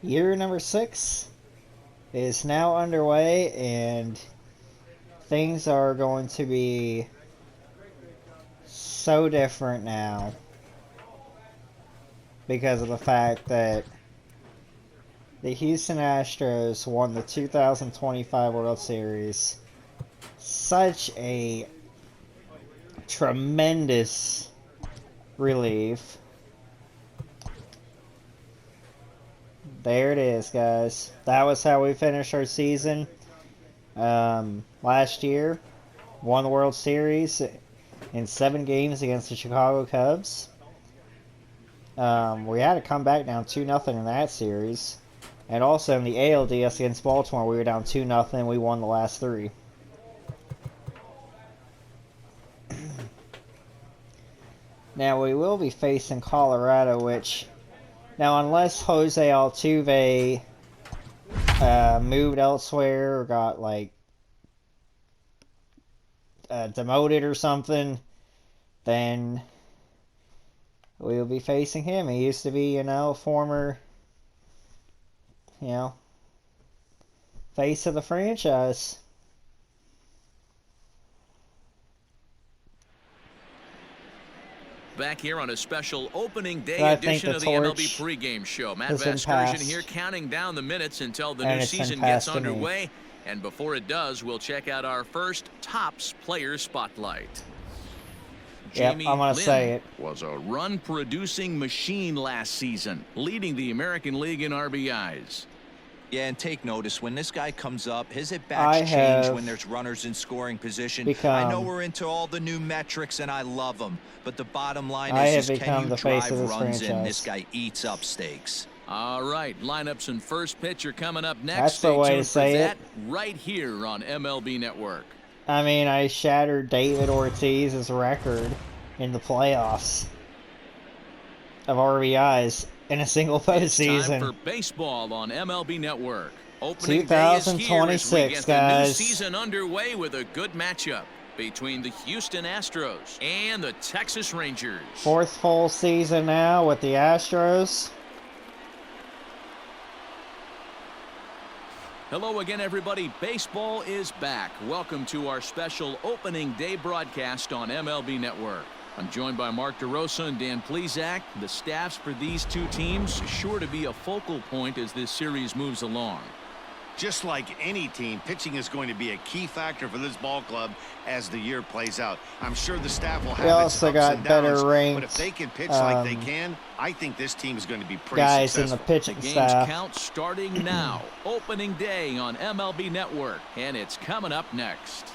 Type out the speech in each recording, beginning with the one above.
Year number 6 is now underway, and things are going to be so different now because of the fact that the Houston Astros won the 2025 World Series. Such a tremendous relief. There it is, guys. That was how we finished our season last year. Won the World Series in 7 games against the Chicago Cubs. We had to come back down 2-0 in that series. And also in the ALDS against Baltimore, we were down 2-0. We won the last 3. Now we will be facing Colorado, which... Now, unless Jose Altuve moved elsewhere or got, like, demoted or something, then we'll be facing him. He used to be, former, face of the franchise. Back here on a special opening day edition of the MLB pregame show. Matt Vasgersian here counting down the minutes until the new season gets underway. And before it does, we'll check out our first Topps Player Spotlight. Yep, I'm going to say it. Was a run-producing machine last season, leading the American League in RBIs. Yeah, and take notice, when this guy comes up, his at-bats change when there's runners in scoring position. I know we're into all the new metrics, and I love them. But the bottom line is can you drive runs in? This guy eats up stakes. All right, lineups and first pitch are coming up next. That's the way to say it. Right here on MLB Network. I mean, I shattered David Ortiz's record in the playoffs of RBIs in a single postseason. It's time for baseball on MLB Network. Opening 2026, day is here as we get guys. The new season underway with a good matchup between the Houston Astros and the Texas Rangers. 4th full season now with the Astros. Hello again, everybody. Baseball is back. Welcome to our special opening day broadcast on MLB Network. I'm joined by Mark DeRosa and Dan Plesac. The staffs for these two teams sure to be a focal point as this series moves along. Just like any team, pitching is going to be a key factor for this ball club as the year plays out. I'm sure the staff will have its ups and downs, but if they can pitch like they can, I think this team is going to be pretty successful. In the pitching the game's staff. Count starting now. Opening day on MLB Network, and it's coming up next.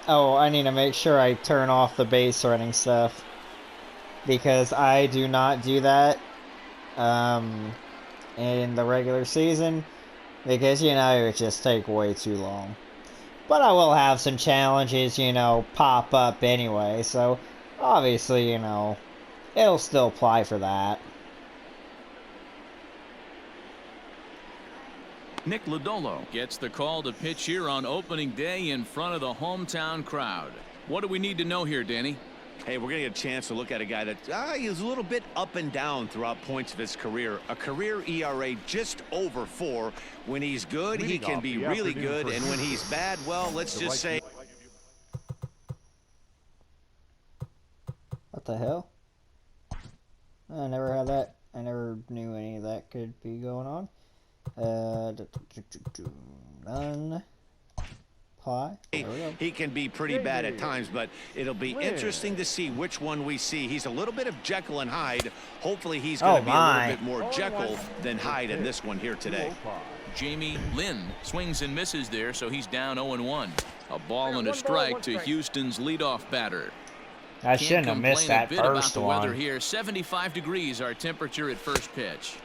Oh, I need to make sure I turn off the base running stuff, because I do not do that in the regular season, because, it would just take way too long. But I will have some challenges, pop up anyway, so obviously, it'll still apply for that. Nick Lodolo gets the call to pitch here on opening day in front of the hometown crowd. What do we need to know here, Danny? Hey, we're going to get a chance to look at a guy that is a little bit up and down throughout points of his career. A career ERA just over 4. When he's good, he can be really good. And when he's bad, well, let's just say... What the hell? I never had that. I never knew any of that could be going on. None. Pie. He can be pretty bad at times, but it'll be interesting to see which one we see. He's a little bit of Jekyll and Hyde. Hopefully he's going to be a little bit more Jekyll than Hyde in this one here today. Jamie Lynn swings and misses there, so he's down 0-1. A ball and a strike to Houston's leadoff batter. I shouldn't have missed that first one. About the weather here. 75 degrees our temperature at first pitch.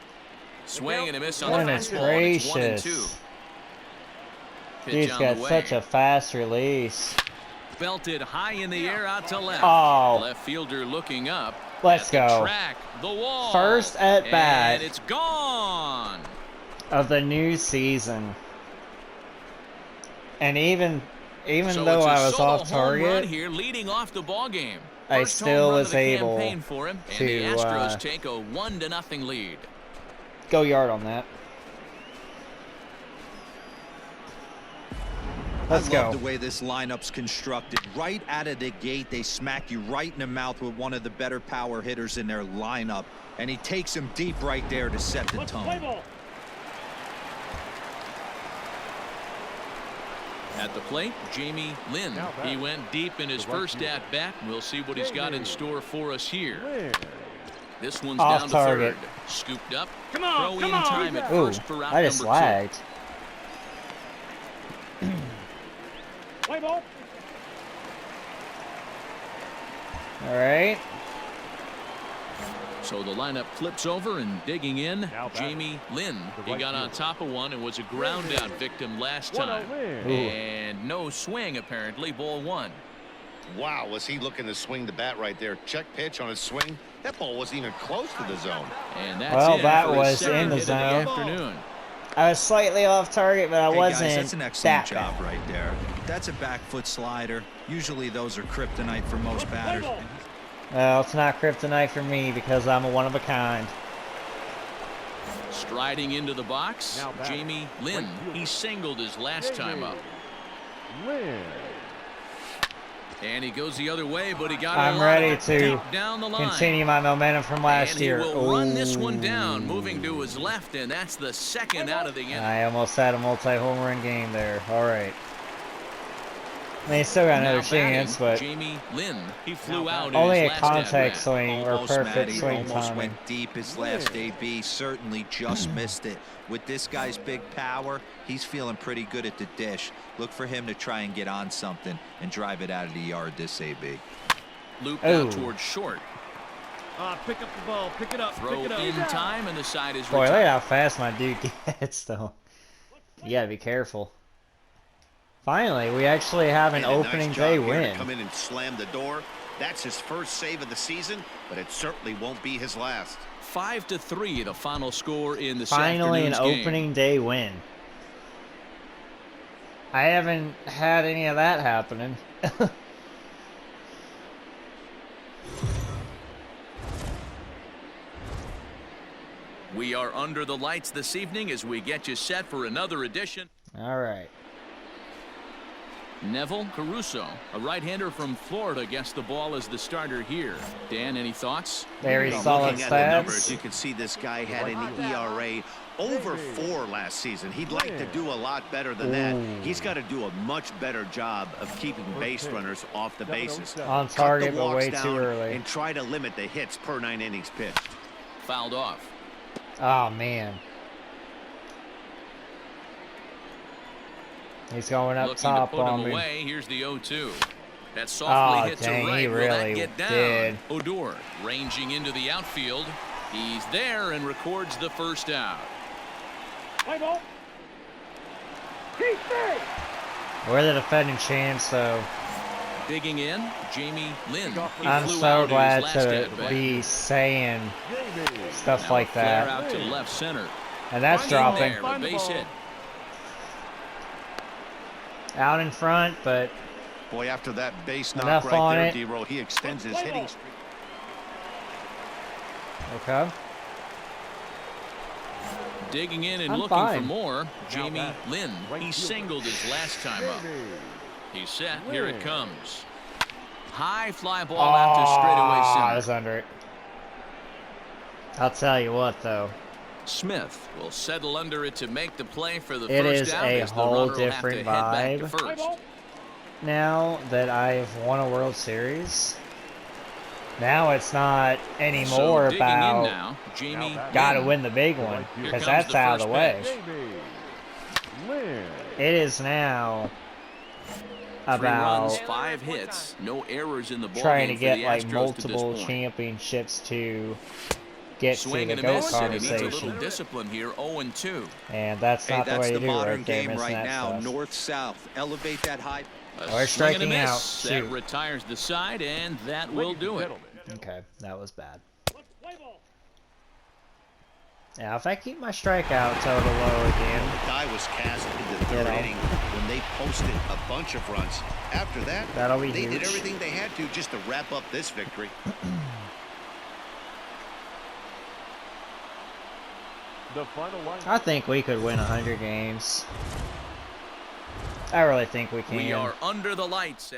Swing and a miss on the fastball. It's 1-2. He's got such a fast release. Belted high in the air out to left. Oh. Left fielder looking up. Let's go. Track, the wall. First at bat. And it's gone. Of the new season. And even so though I was off target, here leading off the ball game. I still was able for him, and the Astros take a 1-0 lead. Go yard on that. Let's go. I love the way this lineup's constructed. Right out of the gate, they smack you right in the mouth with one of the better power hitters in their lineup. And he takes him deep right there to set the tone. At the plate, Jamie Lynn. He went deep in his first at-bat. We'll see what he's got in store for us here. This one's down to third. Scooped up. Throw in time at first for route I just lagged. Play ball. All right. So the lineup flips over and digging in, Jamie Lynn. He got on top of one and was a ground out victim last time. And no swing, apparently. Ball 1. Wow, was he looking to swing the bat right there? Check pitch on his swing. That ball wasn't even close to the zone. And that's well, that was in the zone. I was slightly off target, but I wasn't. Guys, that's an excellent job right there. That's a back foot slider. Usually those are kryptonite for most batters. Well, it's not kryptonite for me because I'm a one of a kind. Striding into the box, Jamie Lynn. He singled his last time up. And he goes the other way, but he got I'm ready to down the line. Continue my momentum from last year. And he will run this one down, moving to his left, and that's the second out of the inning. I almost had a multi-home run game there. All right. I mean, he's still got another chance, but Jamie Lynn, he flew out only a contact swing or perfect swing almost timing. Went deep his last AB, certainly just missed it. With this guy's big power, he's feeling pretty good at the dish. Look for him to try and get on something and drive it out of the yard this AB. Loop out towards short. Pick up the ball, pick it up, Throw pick it up. In time, and the side is Boy, retired. look how fast my dude gets, though. You gotta be careful. Finally, we actually have an opening day win. Come in and slam the door. That's his first save of the season, but it certainly won't be his last. 5-3, the final score in the Finally, an game. opening day win. I haven't had any of that happening. We are under the lights this evening as we get you set for another edition. All right. Neville Caruso, a right-hander from Florida, gets the ball as the starter here. Dan, any thoughts? Very solid Looking at the numbers, stats. you can see this guy had an ERA over 4 last season. He'd like to do a lot better than that. He's got to do a much better job of keeping base runners off the bases. On target, Cut the but walks way down too early. and try to limit the hits per 9 innings pitched. Fouled off. Oh, man. He's going up Looking top to put on him me. away. Here's the 0-2. That softly hit dang, to right. he Will really that get down? did. Odor ranging into the outfield. He's there and records the first out. Play ball. We're the defending champs, so Digging in, Jamie Lynn. He I'm flew so out glad his last to at-bat. be saying stuff Now like a flare that. out to left center. And that's In dropping. there, a base hit. Out in front, but Boy, after that base knock enough right on there, it. D-Roll, he extends his hitting streak. okay. Digging in and I'm looking fine. for more, Jamie Lynn. He singled his last time up. He's set. Here it comes. High fly ball out to straightaway I center. was under it. I'll tell you what, though. Smith will settle under it to make the play for the It first is out a as the whole runner will have to different head back to vibe. first. Now that I've won a World Series, now it's not So anymore digging in about now, Jamie gotta Lynn. win the big one, Here because comes that's the out of the first way. It is now 3 runs, about 5 hits, no errors in the ball trying to game for get the like Astros multiple to this point. championships to get Swing to and the a GOAT miss, and he needs a little conversation. discipline here, 0-2. And that's Hey, not the that's way the to do it modern right there, game missing right that now. stuff. North-south. Elevate that high. We're Swing and a striking out. miss. That Shoot. retires the side, and that will do it. Okay, that was bad. Now, if I keep my strikeout total low again, The die was cast in the third You know. inning when they posted a bunch of runs. After that, they did everything they had to just to wrap up this victory. The final line. I think we could win 100 games. I really think we can. We are under the lights.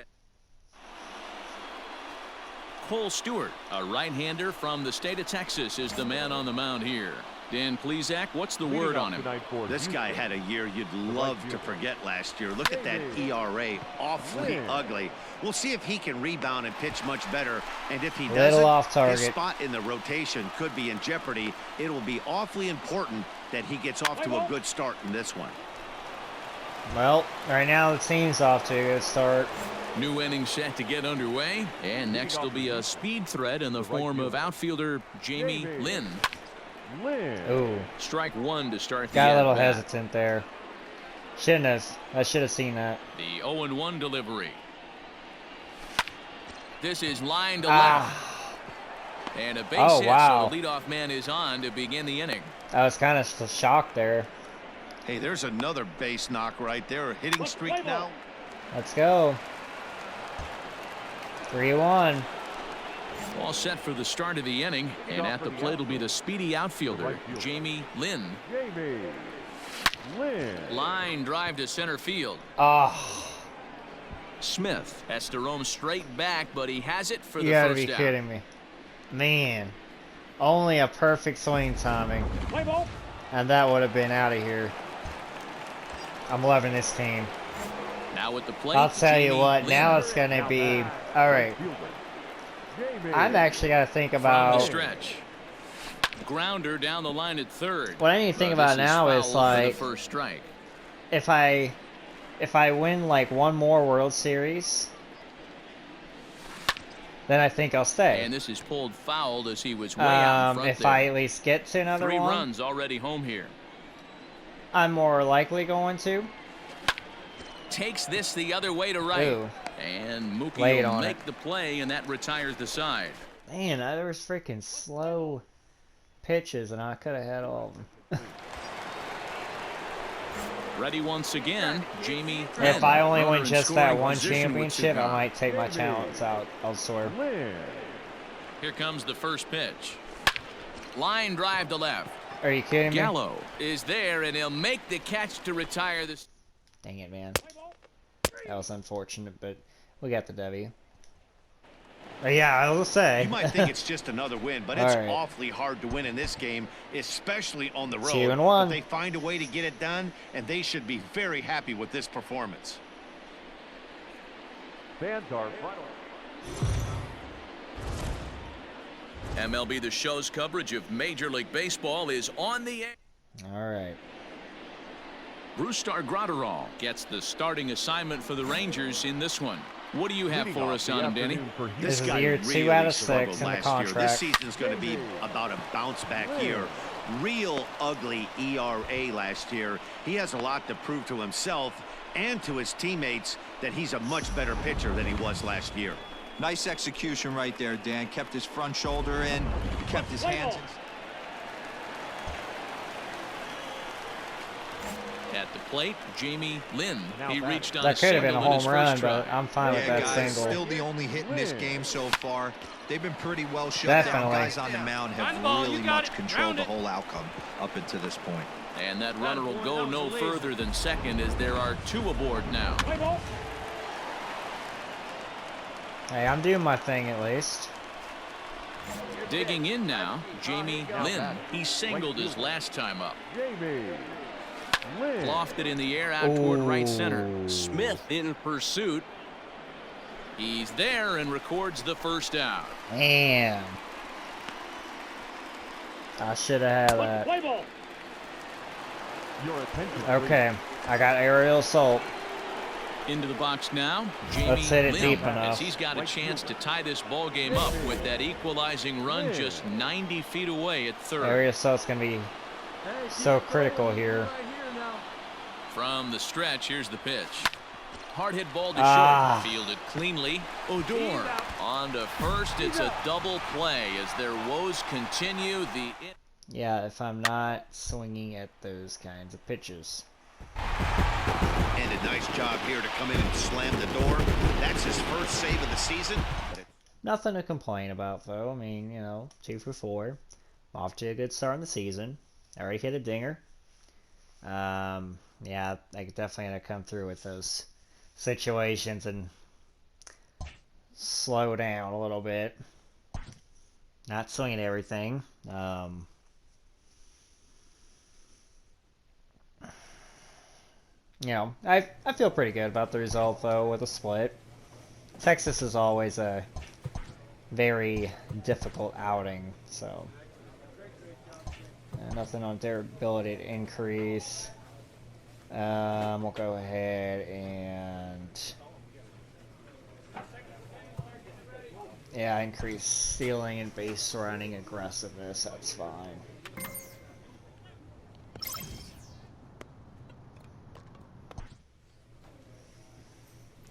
Cole Stewart, a right-hander from the state of Texas, is the man on the mound here. Dan Plesac, what's the word on him? This guy had a year you'd love to forget last year. Look at that ERA, awfully ugly. We'll see if he can rebound and pitch much better. And if he doesn't, his spot in the rotation could be in jeopardy. It will be awfully important that he gets off to a good start in this one. Well, right now the team's off to a good start. New inning set to get underway. And next will be a speed threat in the form of outfielder Jamie Lynn. Ooh. Strike one to start the Got a little hesitant there. I should have seen that. The 0-1 delivery. This is line to left. And a base hit, so the leadoff man is on to begin the inning. I was kind of shocked there. Hey, there's another base knock right there. Hitting streak now. Let's go. 3-1. All set for the start of the inning, and at the plate will be the speedy outfielder, Jamie Lynn. Line drive to center field. Smith has to roam straight back, but he has it for the first out. You gotta be kidding me. Man, only a perfect swing timing. And that would have been out of here. I'm loving this team. Now at the plate, I'll tell you what, now it's gonna be alright. I'm actually got to think about the stretch. Grounder down the line at third. What I need to think about now is like first strike. If I win like one more World Series, then I think I'll stay. And this is pulled foul as he was way out in front if I at least get to another 3 one, runs already home here. I'm more likely going to. Takes this the other way to right. Ooh. And Mookie will make the play, and that retires the side. Man, there was freaking slow pitches, and I could have had all of them. Ready once again, Jamie. If I only win just that one championship, I might take my talents out elsewhere. Here comes the first pitch. Line drive to left. Are you kidding me? Gallo is there, and he'll make the catch to retire this. Dang it, man. That was unfortunate, but we got the W. Yeah, I will say. You might think it's just another win, but it's awfully hard to win in this game, especially on the road. 2-1. But they find a way to get it done, and they should be very happy with this performance. Fans are MLB The Show's coverage of Major League Baseball is on the air. All right. Brustar Graterol gets the starting assignment for the Rangers in this one. What do you have for us on him, Danny? This is year 2 out of 6 in the contract. This season's going to be about a bounce-back year. Real ugly ERA last year. He has a lot to prove to himself and to his teammates that he's a much better pitcher than he was last year. Nice execution right there, Dan. Kept his front shoulder in, kept his hands in. At the plate, Jamie Lynn. He reached on that could have been a home run, but I'm fine with that guys, single. Still the only hit in this game so far. They've been pretty well shut down. Guys on the mound have really much controlled the whole outcome up until this point. And that runner will go no further than second as there are 2 aboard now. Hey, I'm doing my thing at least. Digging in now, Jamie Lynn. He singled his last time up. Lofted in the air out toward right center. Smith in pursuit. He's there and records the first out. Damn. I should have had that. Okay, I got aerial assault. Into the box now, Jamie Let's hit it Lynn, deep enough. as he's got a chance to tie this ball game up with that equalizing run just 90 feet away at third. Aerial assault's gonna be so critical here. From the stretch, here's the pitch. Hard hit ball to short, fielded cleanly. Odor on to first. It's a double play as their woes continue. Yeah, if I'm not swinging at those kinds of pitches. right-handed. Nice job here to come in and slam the door. That's his first save of the season. Nothing to complain about, though. I mean, you know, 2 for 4. Off to a good start in the season. Already hit a dinger. Yeah, I definitely gonna come through with those situations and slow down a little bit. Not swinging everything. You know, I feel pretty good about the result, though, with a split. Texas is always a very difficult outing, so nothing on their ability to increase. We'll go ahead and increase ceiling and base running aggressiveness. That's fine.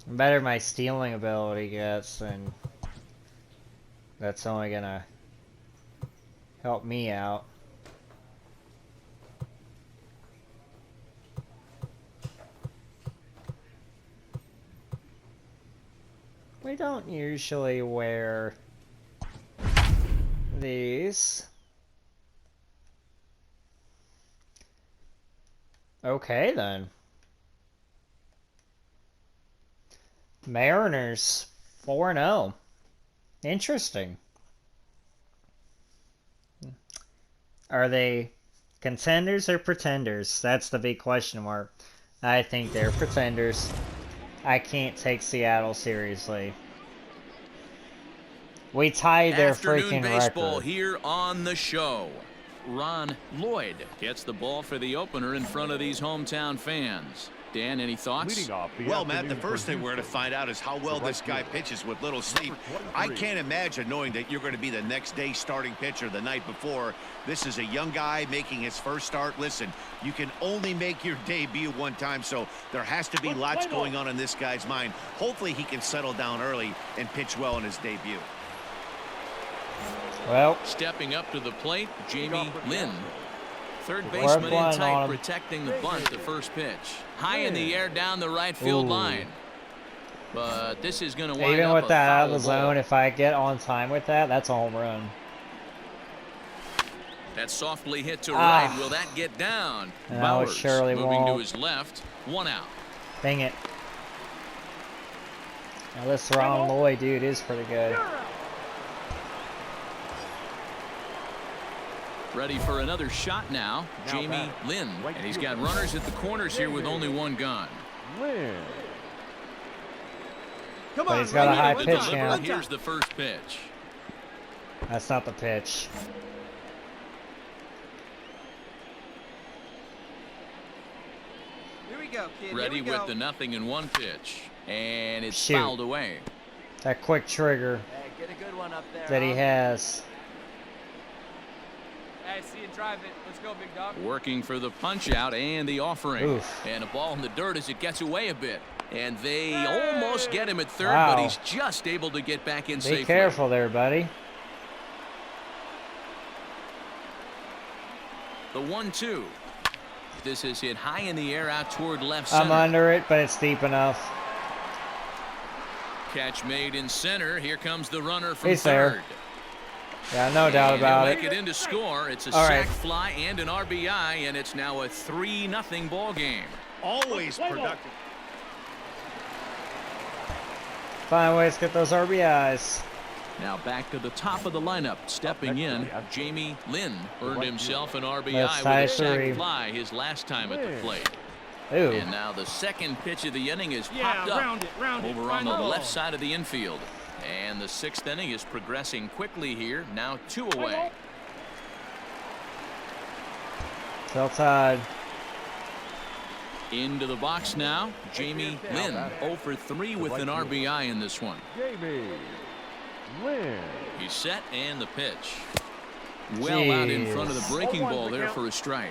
The better my stealing ability gets, then that's only gonna help me out. We don't usually wear these. Okay, then. Mariners 4-0. Interesting. Are they contenders or pretenders? That's the big question mark. I think they're pretenders. I can't take Seattle seriously. We tied their freaking baseball record. Here on the show. Ron Lloyd gets the ball for the opener in front of these hometown fans. Dan, any thoughts? Well, Matt, the first thing we're going to find out is how well this guy pitches with little sleep. I can't imagine knowing that you're going to be the next day starting pitcher the night before. This is a young guy making his first start. Listen, you can only make your debut one time, so there has to be lots going on in this guy's mind. Hopefully he can settle down early and pitch well in his debut. Well, stepping up to the plate, Jamie Lynn. Third baseman in tight, protecting the bunt, the first pitch. High in the air down the right field line. But this is going to wind up even with that out of the ball. zone, if I get on time with that, that's a home run. That's softly hit to right. Will that get down? No, Bowers it surely moving won't. to his left. 1 out. Dang it. Now this Ron Lloyd dude is pretty good. Ready for another shot now, Jamie Lynn. And he's got runners at the corners here with only one gun. But he's got a high pitch now. Here's the first pitch. That's not the pitch. Here we go, kid. Ready Here we with go. the 0-1 pitch. And it's Shoot. fouled away. That quick trigger Hey, get a good one up there, that he has. Hey, see you drive it. Let's go, big dog. Working for the punch out and the offering. Oof. And a ball in the dirt as it gets away a bit. And they almost get him at third, Wow. but he's just able to get back in safely. Be careful there, buddy. The 1-2. This is hit high in the air out toward left I'm center. under it, but it's deep enough. Catch made in center. Here comes the runner from He's third. there. Yeah, no doubt And about he'll it. make it in to score. It's a All sac right. fly and an RBI, and it's now a 3-0 ball game. Always productive. Find ways to get those RBIs. Now back to the top of the lineup. Stepping in, Jamie Lynn earned himself an RBI That's with a high sac three. fly his last time at the plate. Ooh. And now the second pitch of the inning is popped up over on the left side of the infield. And the 6th inning is progressing quickly here. Now 2 away. Still tied. Into the box now, Jamie Lynn. 0 for 3 with an RBI in this one. Jamie Lynn. He's set and the pitch. Well out in front of the breaking ball there for a strike.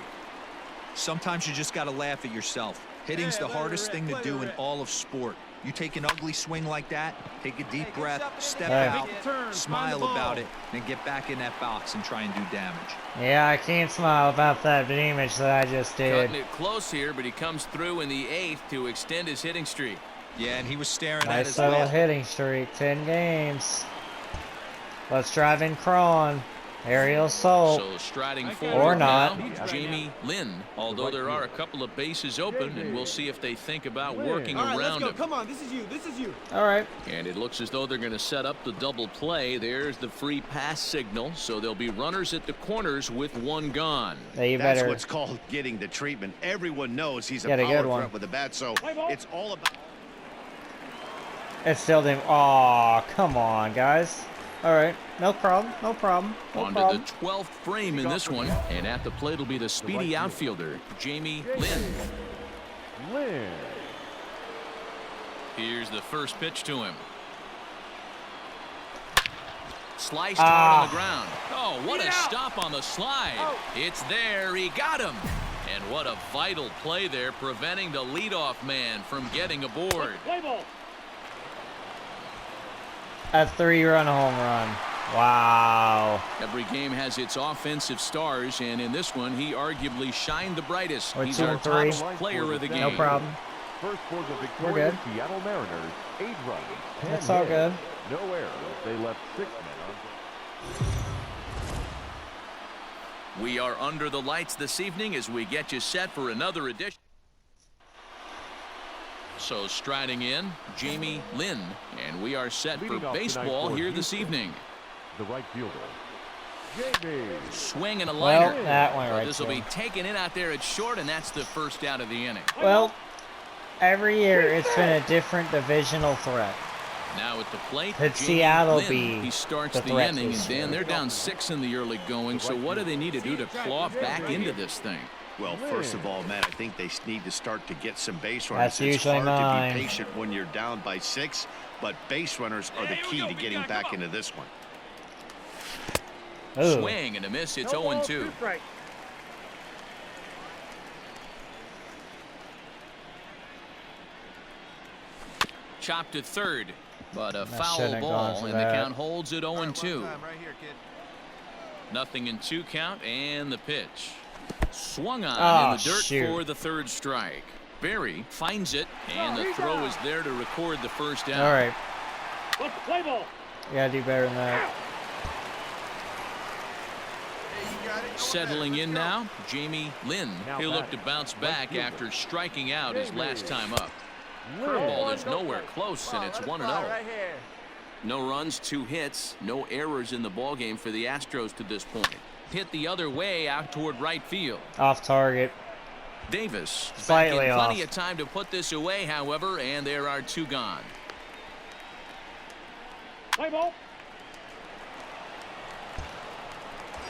Sometimes you just got to laugh at yourself. Hitting's the hardest thing to do in all of sport. You take an ugly swing like that, take a deep breath, step out, smile about it, and get back in that box and try and do damage. Yeah, I can't smile about that damage that I just did. Cutting it close here, but he comes through in the 8th to extend his hitting streak. Yeah, and he was staring at his nice little hitting streak, 10 games. Let's drive in Cron. Aerial assault. So striding forward or not. Now, Jamie Lynn. Although there are a couple of bases open, and we'll see if they think about working around him. Come on, this is you. This is you. All right. And it looks as though they're going to set up the double play. There's the free pass signal. So there'll be runners at the corners with one gone. That's what's called getting the treatment. Everyone knows he's a power threat with the bat, so it's all about. It still didn't. Aw, come on, guys. All right, no problem, no problem. On to the 12th frame in this one, and at the plate will be the speedy outfielder, Jamie Lynn. Here's the first pitch to him. Sliced hard on the ground. Oh, what a stop on the slide. It's there, he got him. And what a vital play there, preventing the leadoff man from getting aboard. A 3-run home run. Wow. Every game has its offensive stars, and in this one, he arguably shined the brightest. He's our top player of the game. No problem. First for the victorious Seattle Mariners, 8 runs. That's all good. No errors. They left 6 men on. We are under the lights this evening as we get you set for another edition. So striding in, Jamie Lynn, and we are set for baseball here this evening. The right fielder, Jamie. Swing and a liner. Well, that went right. This will be taken in out there at short, and that's the first out of the inning. Well, every year it's been a different divisional threat. Now at the plate, Could Seattle Lynn, be he starts the inning, and Dan, they're down 6 in the early going. So what do they need to do to claw back into this thing? Well, first of all, Matt, I think they need to start to get some base runners. That's usually it's hard mine. to be patient when you're down by 6, but base runners are the key to getting back into this one. Ooh. Swing and a miss. It's 0-2. Chopped to third, but a foul ball, and the count holds at 0-2. Nothing in 2 count, and the pitch. Swung on in the dirt for the 3rd strike. Barry finds it, and the throw is there to record the first down. All right. You gotta do better than that. Settling in now, Jamie Lynn. He'll look to bounce back after striking out his last time up. Curveball is nowhere close, and it's 1-0. No runs, 2 hits, no errors in the ballgame for the Astros to this point. Hit the other way out toward right field. Off target. Davis Slightly back in off. plenty of time to put this away, however, and there are 2 gone. Play ball.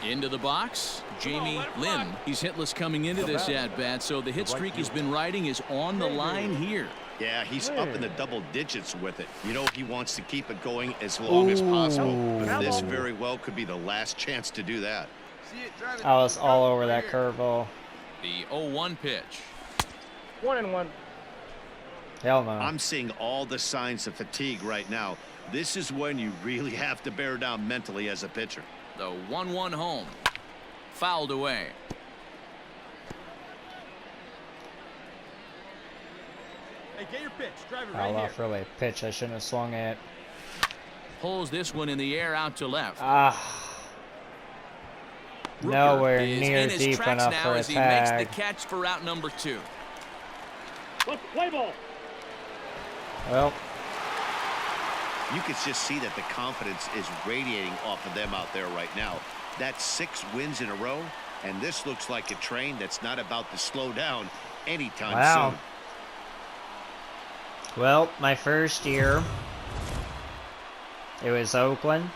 Into the box, Jamie Lynn. He's hitless coming into this at-bat, so the hit streak he's been riding is on the line here. Yeah, he's up in the double digits with it. You know, he wants to keep it going as long as possible. But this very well could be the last chance to do that. I was all over that curveball. The 0-1 pitch. 1-1. Hell no. I'm seeing all the signs of fatigue right now. This is when you really have to bear down mentally as a pitcher. The 1-1 home. Fouled away. Hey, get your pitch. Drive it Foul off really. Pitch I shouldn't have swung at. Pulls this one in the air out to left. Nowhere near deep enough for a tag. He makes the catch for out number 2. Play ball. Well, you can just see that the confidence is radiating off of them out there right now. That's 6 wins in a row, and this looks like a train that's not about to slow down anytime soon. Well, my first year, it was Oakland.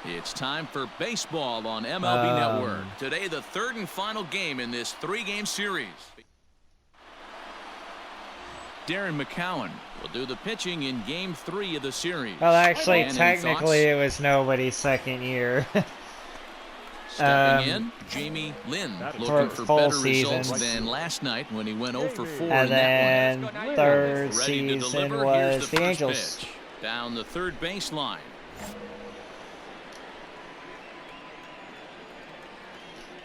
It's time for baseball on MLB Network. Today, the 3rd and final game in this 3-game series. Darren McCowan will do the pitching in Game 3 of the series. Well, actually, technically, it was nobody's second year. Stepping in, Jamie Lynn, looking for better results than last night when he went 0 for 4 and in that one. then third Ready to season deliver. was Here's the the first Angels. pitch. Down the third baseline.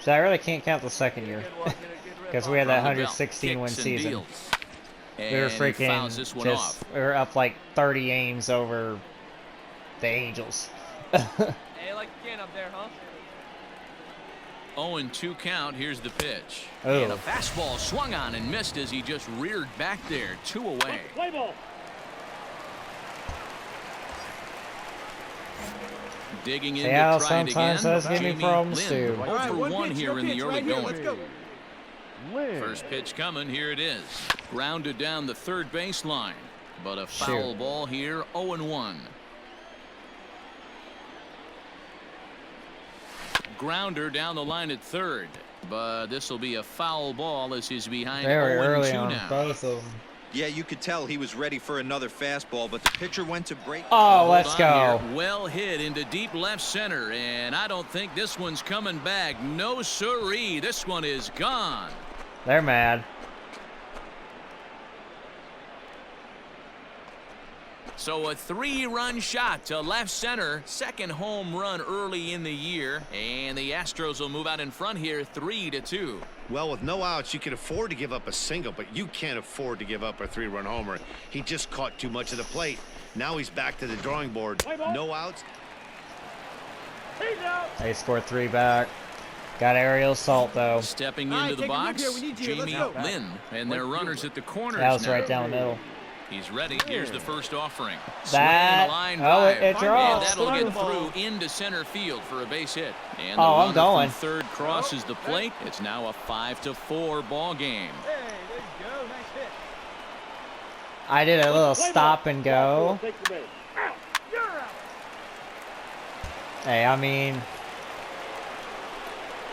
So I really can't count the second year because we had that 116 win season. We were freaking just we were up like 30 games over the Angels. Hey, like you can up there, huh? 0-2 count. Here's the pitch. Oh. And a fastball swung on and missed as he just reared back there. 2 away. Play ball. Digging in See to how try it again. sometimes those give me problems too. 0 for 1 here in the early going. Let's go. First pitch coming. Here it is. Grounded down the third baseline. But a foul ball here. 0-1. Grounder down the line at third. But this will be a foul ball as he's behind 0-2 now. Both of them. Yeah, you could tell he was ready for another fastball, but the pitcher went to break. Oh, let's go. Here. Well hit into deep left center, and I don't think this one's coming back. No siree. This one is gone. They're mad. So a 3-run shot to left center. Second home run early in the year. And the Astros will move out in front here 3-2. Well, with no outs, you can afford to give up a single, but you can't afford to give up a 3-run homer. He just caught too much of the plate. Now he's back to the drawing board. No outs. They scored 3 back. Got aerial assault though. Stepping into the box, Jamie Lynn. And their runners at the corners. That was now. right down the middle. He's ready. Here's the first offering. That, line it draws. And that'll get through into center field for a base hit. And the I'm going. third crosses the plate. It's now a 5-4 ball game. Hey, there you go. Nice hit. I did a little stop and go. Hey, I mean,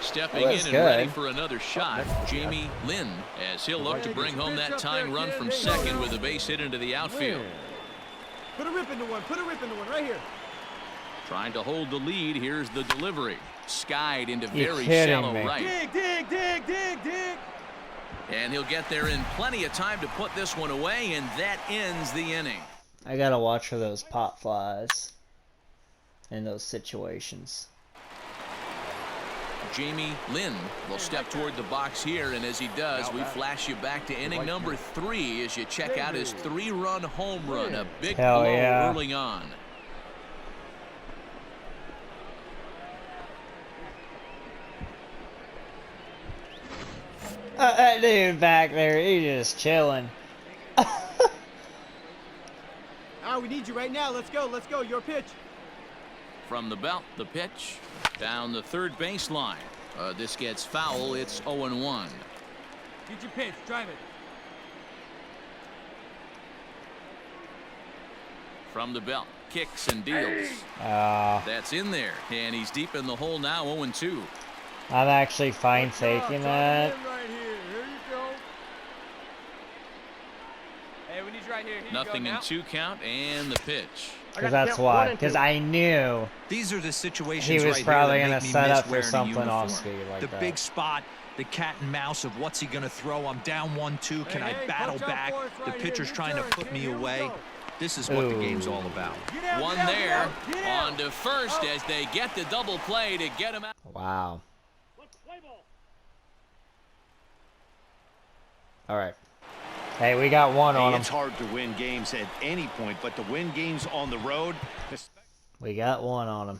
Stepping in and ready for another shot, Jamie Lynn, as he'll look to bring home that tying run from second with a base hit into the outfield. Put a rip into one. Put a rip into one right here. Trying to hold the lead. Here's the delivery. Skied into very shallow right. Dig, dig, dig, dig, dig. And he'll get there in plenty of time to put this one away, and that ends the inning. I gotta watch for those pop flies in those situations. Jamie Lynn will step toward the box here, and as he does, we flash you back to inning number 3 as you check out his 3-run home run. A big blow early on. That dude back there, he's just chilling. We need you right now. Let's go. Let's go. Your pitch. From the belt, the pitch. Down the third baseline. This gets foul. It's 0-1. Get your pitch. Drive it. From the belt. Kicks and deals. That's in there. And he's deep in the hole now. 0-2. I'm actually fine taking that. Right here. Here you go. Hey, we need you right here. Nothing in 2 count and the pitch. Because that's why. Because I knew these are the situations he was right probably going to set up for something off speed like the that. big spot, the cat and mouse of what's he going to throw. I'm down 1-2. Can I battle back? The pitcher's trying to put me away. This is what the game's all about. One there. On to first as they get the double play to get him out. Wow. All right. Hey, we got one on him. It's hard to win games at any point, but to win games on the road. We got one on him.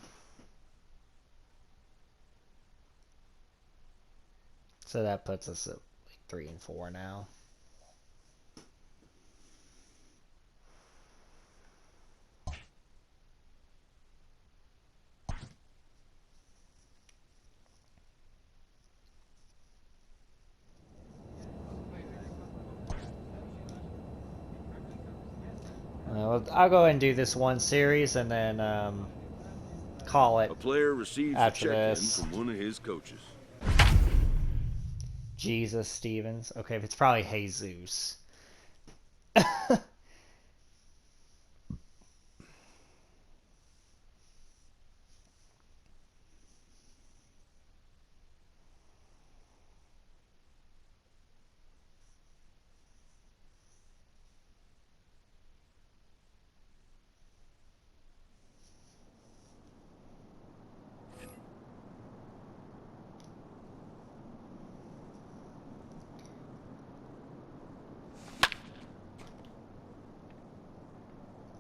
So that puts us at like 3 and 4 now. I'll go ahead and do this one series and then call it. A player receives a check-in from one of his coaches. Jesus Stevens. Okay, it's probably Jesus.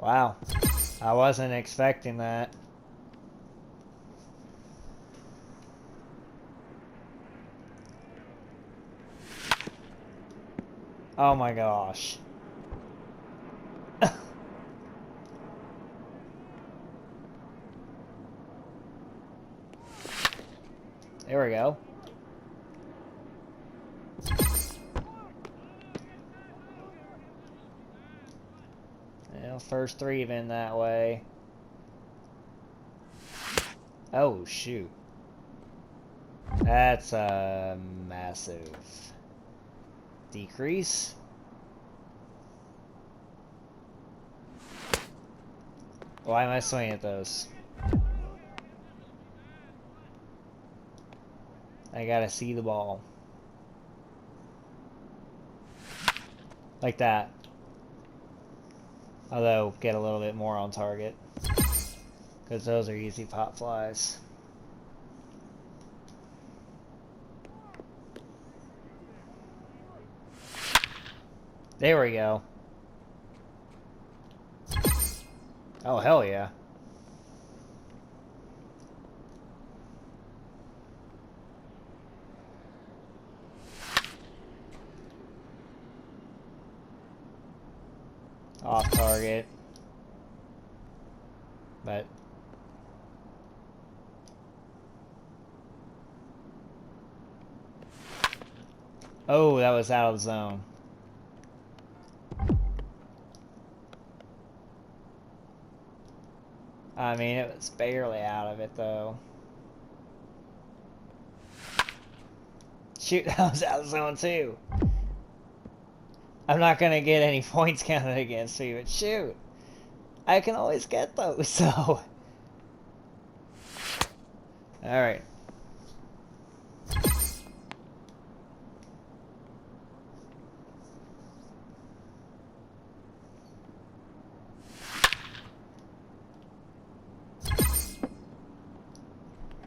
Wow. I wasn't expecting that. Oh my gosh. There we go. Well, first 3 been that way. Oh, shoot. That's a massive decrease. Why am I swinging at those? I gotta see the ball. Like that. Although, get a little bit more on target. Because those are easy pop flies. There we go. Oh, hell yeah. Off target. But oh, that was out of zone. I mean, it was barely out of it, though. Shoot, that was out of zone, too. I'm not going to get any points counted against me, but shoot. I can always get those, so. Alright.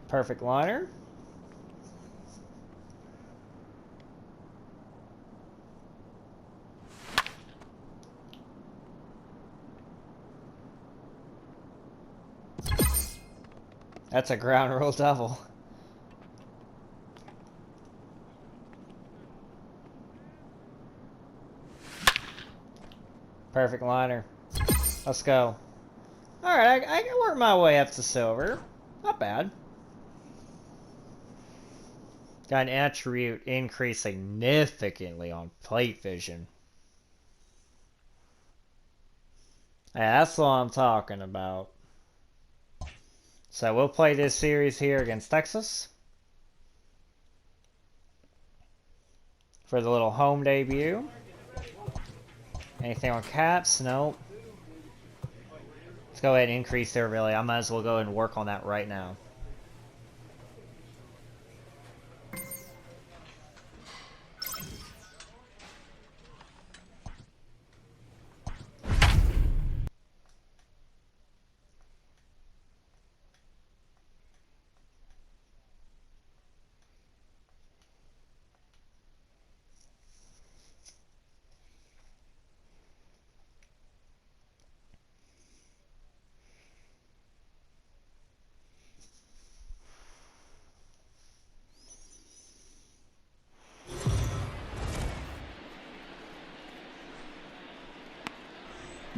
Perfect liner. That's a ground rule double. Perfect liner. Let's go. Alright, I can work my way up to silver. Not bad. Got an attribute increase significantly on plate vision. Yeah, that's what I'm talking about. So we'll play this series here against Texas. For the little home debut. Anything on caps? Nope. Let's go ahead and increase there, really. I might as well go ahead and work on that right now.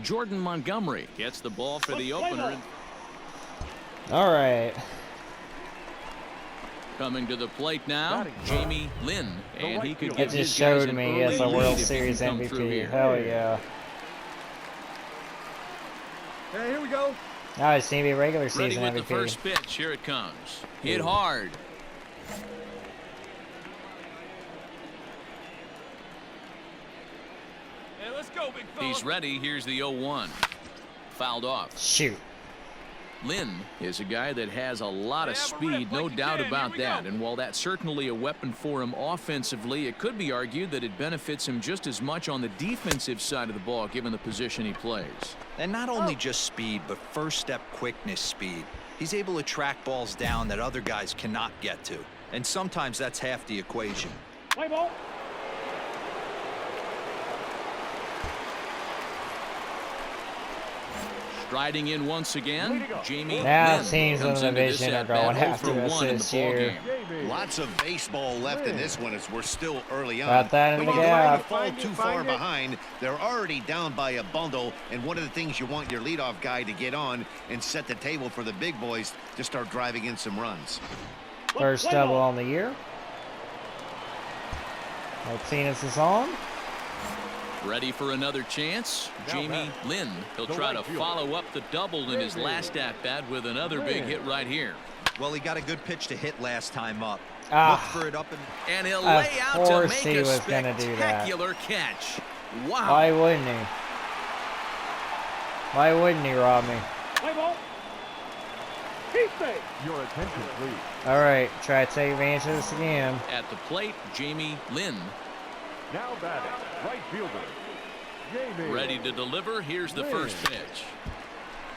Jordan Montgomery gets the ball for the opener. All right. Coming to the plate now, Jamie Lynn, and he could get it just showed me as a World Series MVP. Hell yeah. Hey, here we go. Now I just need to be a regular Ready season with MVP. The first pitch, here it comes. Hit hard. Hey, let's go, big fella. He's ready. Here's the 0-1. Fouled off. Shoot. Lynn is a guy that has a lot of speed, no doubt about that. And while that's certainly a weapon for him offensively, it could be argued that it benefits him just as much on the defensive side of the ball, given the position he plays. And not only just speed, but first step quickness speed. He's able to track balls down that other guys cannot get to. And sometimes that's half the equation. Play ball. Striding in once again, Jamie now Lynn teams in the division are going after us this year. Lots of baseball left in this one as we're still early on. Got that in the gap. Fall too far behind. They're already down by a bundle, and one of the things you want your leadoff guy to get on and set the table for the big boys to start driving in some runs. First double on the year. Martinez is on. Ready for another chance. Jamie Lynn. He'll try to follow up the double in his last at-bat with another big hit right here. Well, he got a good pitch to hit last time up. Look for it up and he'll lay out to make a spectacular catch. Wow. Why wouldn't he? Why wouldn't he rob me? Your attention, please. All right, try to take advantage of this again. At the plate, Jamie Lynn. Now batting, right fielder, Jamie. Ready to deliver. Here's the first pitch.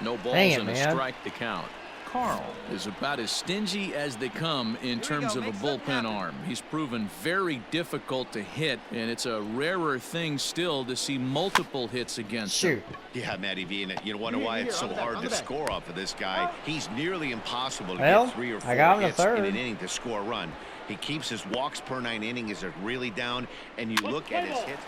No balls and a strike to count. Carl is about as stingy as they come in terms of a bullpen arm. He's proven very difficult to hit, and it's a rarer thing still to see multiple hits against him. Yeah, Matty V, and you wonder why it's so hard to score off of this guy. He's nearly impossible to get 3 or 4 hits in an inning to score a run. He keeps his walks per 9 innings are really down, and you look at his hits.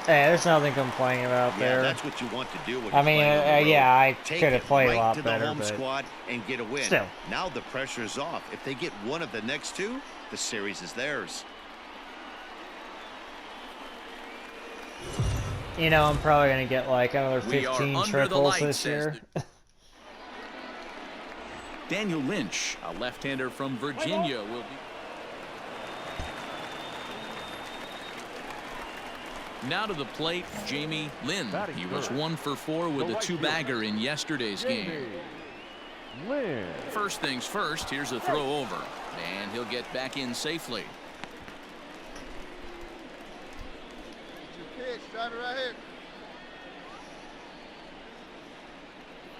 Hey, there's nothing complaining about there. That's what you want to do. I mean, yeah, I could have played a lot to better, the home but squad and get a win. Still. Now the pressure's off. If they get one of the next 2, the series is theirs. You know, I'm probably going to get like another 15 triples this year. Daniel Lynch, a left-hander from Virginia, will be. Now to the plate, Jamie Lynn. He was 1 for 4 with a 2-bagger in yesterday's game. First things first, here's a throw over, and he'll get back in safely.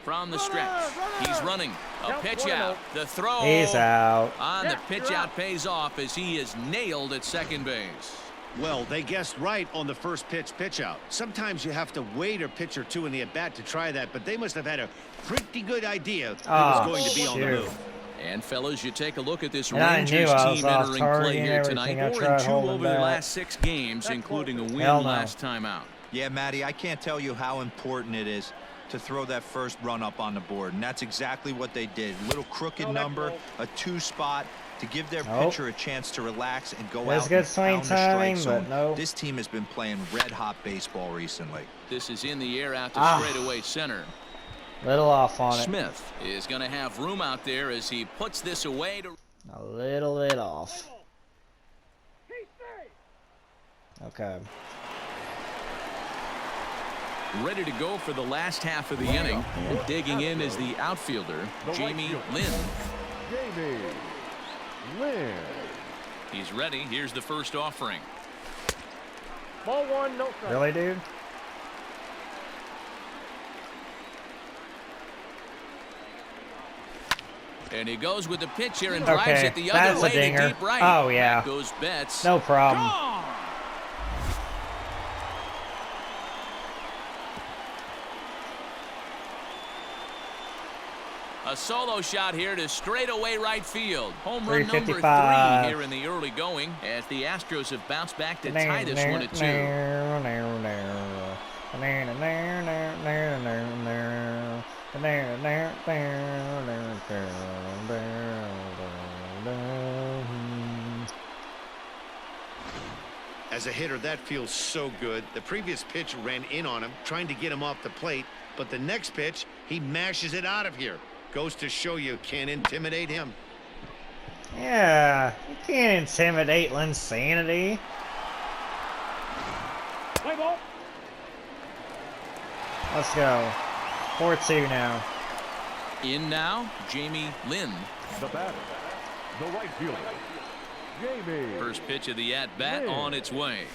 From the stretch, he's running. A pitch out. The throw. He's out. On the pitch out pays off as he is nailed at second base. Well, they guessed right on the first pitch out. Sometimes you have to wait a pitch or 2 in the at-bat to try that, but they must have had a pretty good idea who was going to be on the move. And fellas, you take a look at this Rangers team entering play here tonight. 4-2 over the last 6 games, including a win last time out. Yeah, Matty, I can't tell you how important it is to throw that first run up on the board, and that's exactly what they did. A little crooked number, a 2 spot to give their pitcher a chance to relax and go out and pound the strike zone. This team has been playing red-hot baseball recently. This is in the air out to straightaway center. Little off on it. Smith is going to have room out there as he puts this away. A little bit off. Okay. Ready to go for the last half of the inning. And digging in is the outfielder, Jamie Lynn. Jamie Lynn. He's ready. Here's the first offering. Ball 1, no strike. Really, dude? And he goes with the pitch here and drives it the other way to deep right. Oh, yeah. Back goes Betts. No problem. Gone. A solo shot here to straightaway right field. Home run number 3 here in the early going as the Astros have bounced back to tie this one at 2. As a hitter, that feels so good. The previous pitch ran in on him, trying to get him off the plate, but the next pitch, he mashes it out of here. Goes to show you can't intimidate him. Yeah, you can't intimidate Linsanity. Play ball. Let's go. 4-2 now. In now, Jamie Lynn. The batter, the right fielder, Jamie. First pitch of the at-bat on its way.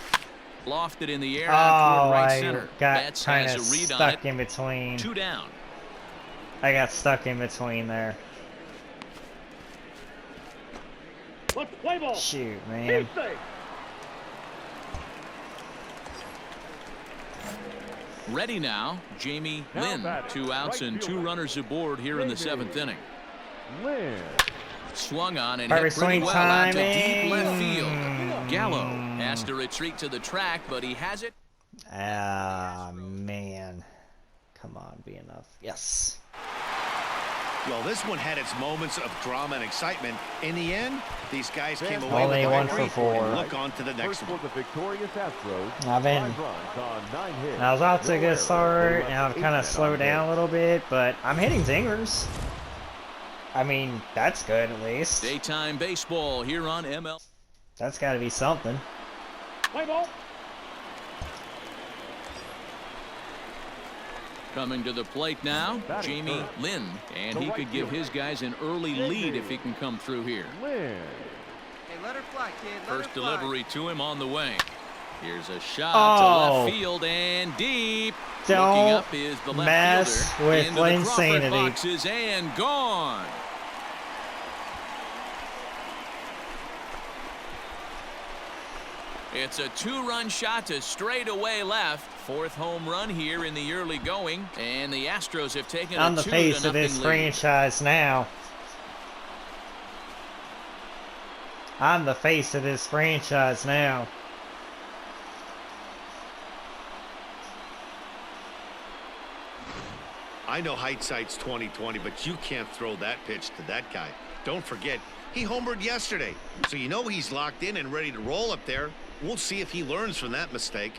Lofted in the air out toward right center. Got kind of stuck in between. 2 down. I got stuck in between there. Let's play ball. Shoot, man. Ready now, Jamie Lynn. 2 outs and 2 runners aboard here in the 7th inning. Swung on and hit pretty well out to deep left field. Gallo has to retreat to the track, but he has it. Ah, man. Come on, be enough. Yes. Well, this one had its moments of drama and excitement. In the end, these guys came away only with 1 for 4. And look on to the next one. I was off to a good start, and I've kind of slowed down a little bit, but I'm hitting zingers. I mean, that's good at least. Daytime baseball here on ML. That's got to be something. Play ball. Coming to the plate now, Jamie Lynn, and he could give his guys an early lead if he can come through here. Hey, let her fly, kid. First delivery to him on the way. Here's a shot to left field and deep. Looking up is the left mess fielder with into the insanity. Crawford boxes and gone. It's a 2-run shot to straightaway left. 4th home run here in the early going, and the Astros have taken on a the 2-0 face of this lead. franchise now. I'm the face of this franchise now. I know hindsight's 20/20, but you can't throw that pitch to that guy. Don't forget, he homered yesterday, so you know he's locked in and ready to roll up there. We'll see if he learns from that mistake.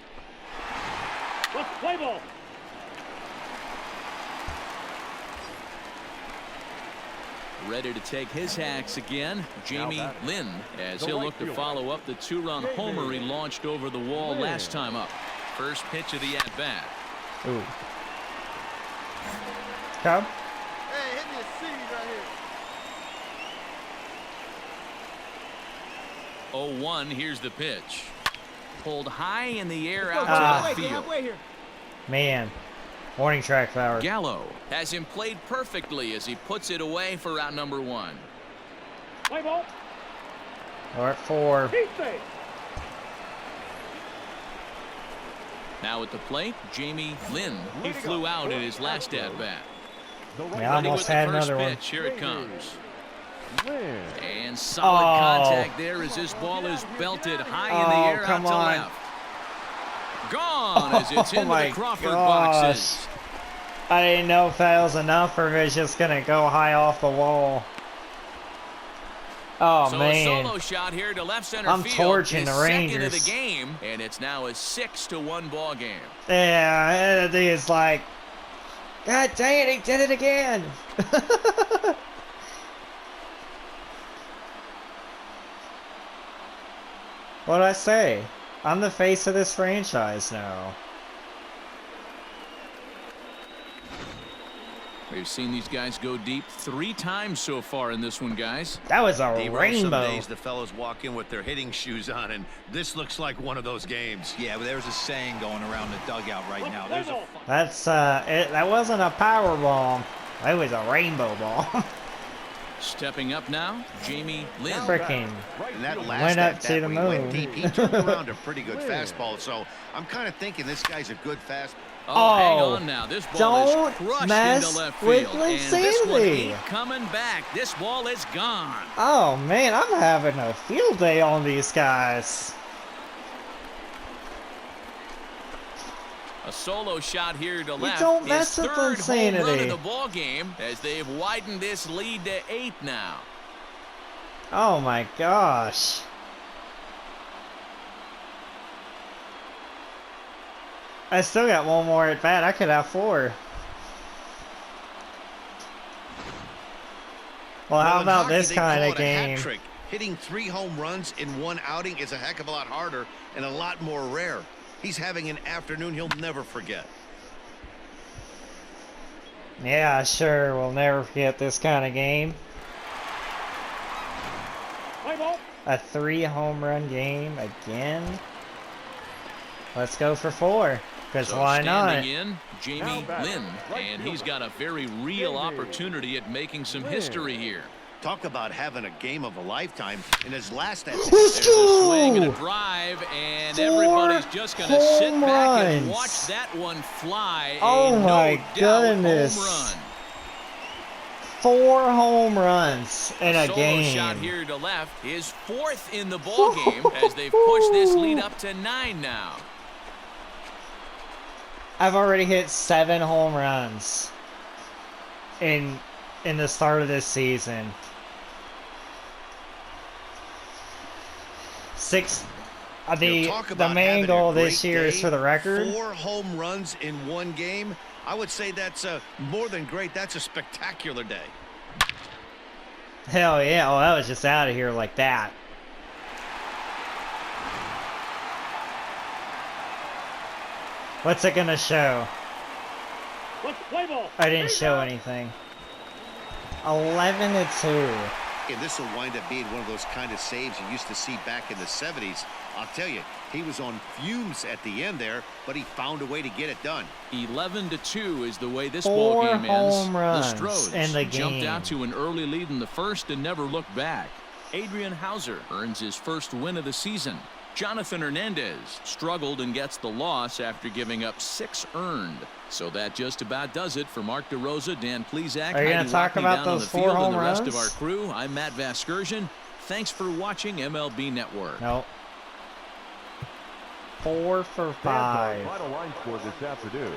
Let's play ball. Ready to take his hacks again, Jamie Lynn, as he'll look to follow up the 2-run homer he launched over the wall last time up. First pitch of the at-bat. Ooh. Come. Hey, hit me a seed right here. 0-1, here's the pitch. Pulled high in the air out to left field. Halfway here. Man. Warning track power. Gallo has him played perfectly as he puts it away for out number 1. Play ball. Or at 4. Now at the plate, Jamie Lynn. He flew out in his last at-bat. We almost had another one. Here it comes. And solid contact there as this ball is belted high in the air out to left. Gone as it's into the Crawford boxes. I didn't know if that was enough or if it's just going to go high off the wall. Oh, so man. A solo shot here to left center I'm field. torching the Rangers. Second of the game, and it's now a 6-1 ball game. Yeah, it's like, God dang it, he did it again. What'd I say? I'm the face of this franchise now. We've seen these guys go deep 3 times so far in this one, guys. That was a rainbow. Some days the fellows walk in with their hitting shoes on, and this looks like one of those games. Yeah, but there's a saying going around the dugout right now. That's that wasn't a power bomb. That was a rainbow ball. Stepping up now, Jamie Lynn. Freaking went up to the moon. He turned around a pretty good fastball, so I'm kind of thinking this guy's a good fastball. Oh, hang on now. This ball is crushed into left field. With and this one ain't coming back. This ball is gone. Oh, man, I'm having a field day on these guys. A solo shot here to left. Don't mess with third insanity. home run of the ball game as they've widened this lead to 8 now. Oh my gosh. I still got one more at bat. I could have 4. Well, how about this kind of game? Hitting 3 home runs in 1 outing is a heck of a lot harder and a lot more rare. He's having an afternoon he'll never forget. Yeah, sure. We'll never forget this kind of game. A 3 home run game again. Let's go for 4. Because why not? Standing in, Jamie Lynn, and he's got a very real opportunity at making some history here. Talk about having a game of a lifetime in his last at There's a swing and a drive, and everybody's just going to sit back and watch that one fly. Oh my goodness. Home run. 4 home runs in a game. Shot here to left, his 4th in the ball game as they've pushed this lead up to 9 now. I've already hit 7 home runs in the start of this season. 6. The main goal this year is for the record. 4 home runs in one game. I would say that's more than great. That's a spectacular day. Hell yeah. Oh, that was just out of here like that. What's it gonna show? I didn't show anything. 11-2. And this will wind up being one of those kind of saves you used to see back in the 70s. I'll tell you, he was on fumes at the end there, but he found a way to get it done. 11-2 is the way this 4 ball game ends. home runs The Stros in the jumped game. out to an early lead in the first and never looked back. Adrian Hauser earns his first win of the season. Jonathan Hernandez struggled and gets the loss after giving up 6 earned. So that just about does it for Mark DeRosa, Dan Plesac. Are you going to talk about those 4 home runs? And the rest of our crew, I'm Matt Vasgersian. Thanks for watching MLB Network. Nope. 4 for 5. Final line score this afternoon.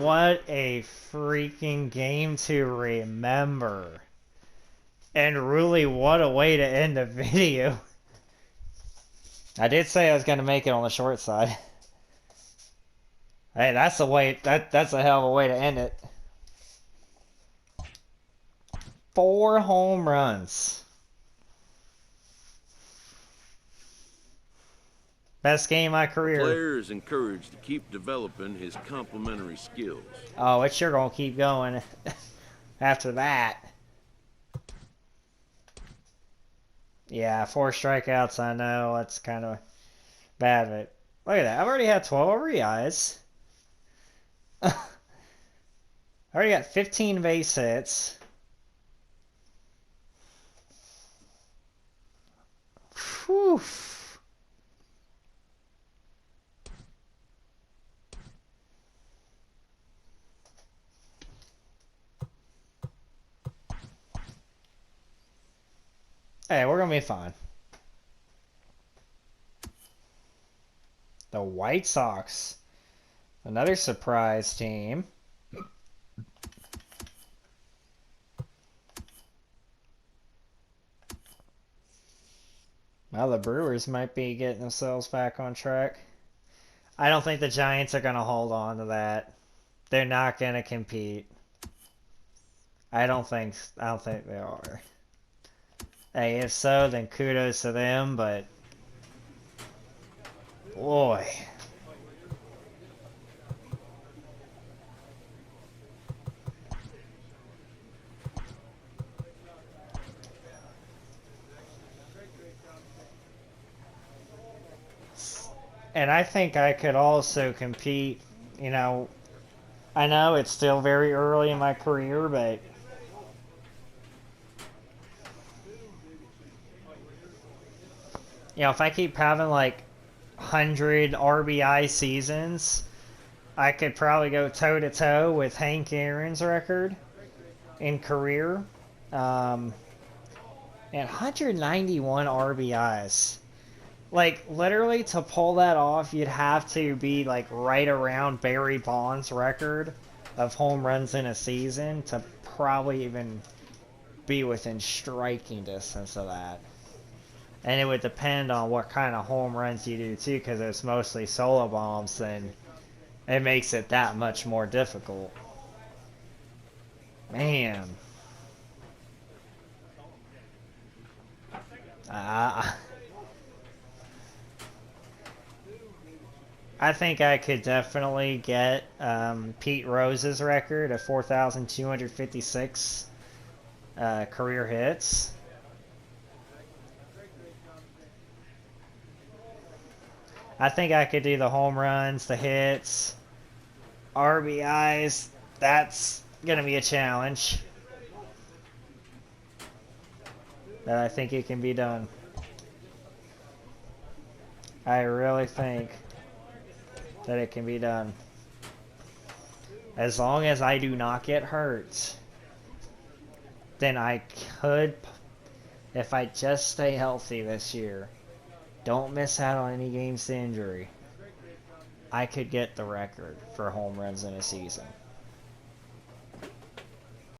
What a freaking game to remember. And really, what a way to end the video. I did say I was going to make it on the short side. Hey, that's a way. That's a hell of a way to end it. 4 home runs. Best game of my career. The player is encouraged to keep developing his complementary skills. Oh, it's sure gonna keep going after that. Yeah, 4 strikeouts. I know that's kind of bad, but look at that. I've already had 12 RBIs. I already got 15 base hits. Whew. Hey, we're gonna be fine. The White Sox. Another surprise team. Well, the Brewers might be getting themselves back on track. I don't think the Giants are going to hold on to that. They're not going to compete. I don't think they are. Hey, if so, then kudos to them, but boy. And I think I could also compete, you know, I know it's still very early in my career, but you know, if I keep having like 100 RBI seasons, I could probably go toe-to-toe with Hank Aaron's record in career. And 191 RBIs. Like, literally, to pull that off, you'd have to be, like, right around Barry Bonds' record of home runs in a season to probably even be within striking distance of that. And it would depend on what kind of home runs you do, too, because it's mostly solo bombs, then it makes it that much more difficult. Man. I think I could definitely get Pete Rose's record of 4,256 career hits. I think I could do the home runs, the hits, RBIs. That's going to be a challenge. that I think it can be done. I really think that it can be done. As long as I do not get hurt, then I could, if I just stay healthy this year, don't miss out on any games to injury, I could get the record for home runs in a season.